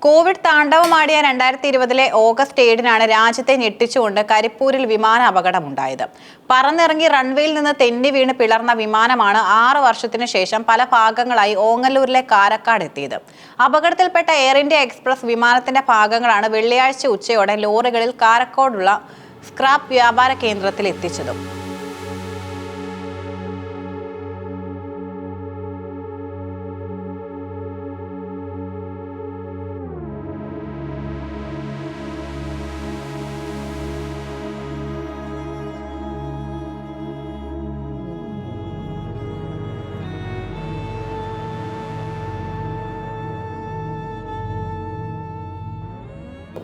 Covid താണ്ഡവമാടിയ 2020 August 7-നാണ് രാജ്യത്തെ ഞെട്ടിച്ചുകൊണ്ട് കരിപ്പൂരിൽ വിമാന അപകടമുണ്ടായത്. പറന്നിറങ്ങി റൺവേയിൽ നിന്ന് തെന്നി വീണ് പിളർന്ന വിമാനമാണ് 6 വർഷത്തിനു ശേഷം പല ഭാഗങ്ങളായി ഓങ്ങല്ലൂരിലെ കാരക്കാട് എത്തിയത്. അപകടത്തിൽപ്പെട്ട എയർ ഇന്ത്യ എക്സ്പ്രസ് വിമാനത്തിന്റെ ഭാഗങ്ങളാണ് വെള്ളിയാഴ്ച ഉച്ചയോടെ ലോറികളിൽ കാരക്കോടുള്ള സ്ക്രാപ്പ് വ്യാപാര കേന്ദ്രത്തിൽ എത്തിച്ചത്.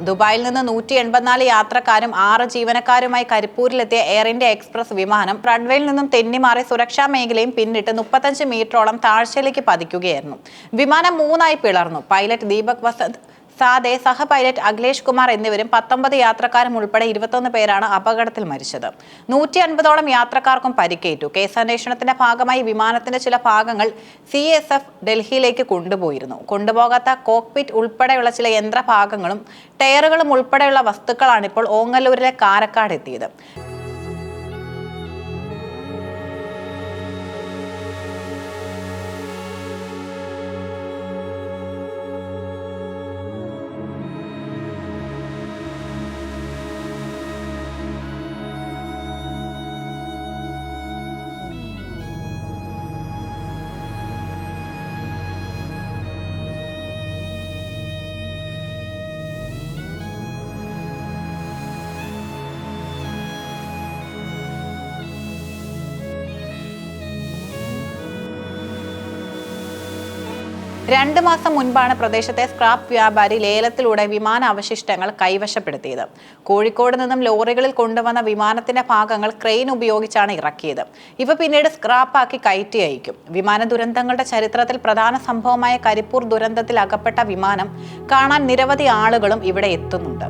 ദുബായിൽ നിന്ന് 184 യാത്രക്കാരും 6 ജീവനക്കാരുമായി കരിപ്പൂരിലെത്തിയ എയർ ഇന്ത്യ എക്സ്പ്രസ് വിമാനം റൺവേയിൽ നിന്നും തെന്നിമാറി സുരക്ഷാ മേഖലയും പിന്നിട്ട് 35 മീറ്ററോളം താഴ്ചയിലേക്ക് പതിക്കുകയായിരുന്നു. വിമാനം 3 പിളർന്നു. പൈലറ്റ് ദീപക് വസന്ത് സാദെ, സഹ പൈലറ്റ് അഖിലേഷ് കുമാർ എന്നിവരും 19 യാത്രക്കാരും ഉൾപ്പെടെ 21 പേരാണ് അപകടത്തിൽ മരിച്ചത്. 150ഓളം യാത്രക്കാർക്കും പരിക്കേറ്റു. കേസന്വേഷണത്തിന്റെ ഭാഗമായി വിമാനത്തിന്റെ ചില ഭാഗങ്ങൾ CSF ഡൽഹിയിലേക്ക് കൊണ്ടുപോയിരുന്നു. കൊണ്ടുപോകാത്ത കോക്പിറ്റ് ഉൾപ്പെടെയുള്ള ചില യന്ത്രഭാഗങ്ങളും ടയറുകളും ഉൾപ്പെടെയുള്ള വസ്തുക്കളാണ് ഇപ്പോൾ ഓങ്ങല്ലൂരിലെ കാരക്കാട് എത്തിയത്. രണ്ട് മാസം മുൻപാണ് പ്രദേശത്തെ സ്ക്രാപ്പ് വ്യാപാരി ലേലത്തിലൂടെ വിമാന അവശിഷ്ടങ്ങൾ കൈവശപ്പെടുത്തിയത്. കോഴിക്കോട് നിന്നും ലോറികളിൽ കൊണ്ടുവന്ന വിമാനത്തിന്റെ ഭാഗങ്ങൾ ക്രെയിൻ ഉപയോഗിച്ചാണ് ഇറക്കിയത്. ഇവ പിന്നീട് സ്ക്രാപ്പാക്കി കയറ്റി അയക്കും. വിമാന ദുരന്തങ്ങളുടെ ചരിത്രത്തിൽ പ്രധാന സംഭവമായ കരിപ്പൂർ ദുരന്തത്തിൽ അകപ്പെട്ട വിമാനം കാണാൻ നിരവധി ആളുകളും ഇവിടെ എത്തുന്നുണ്ട്.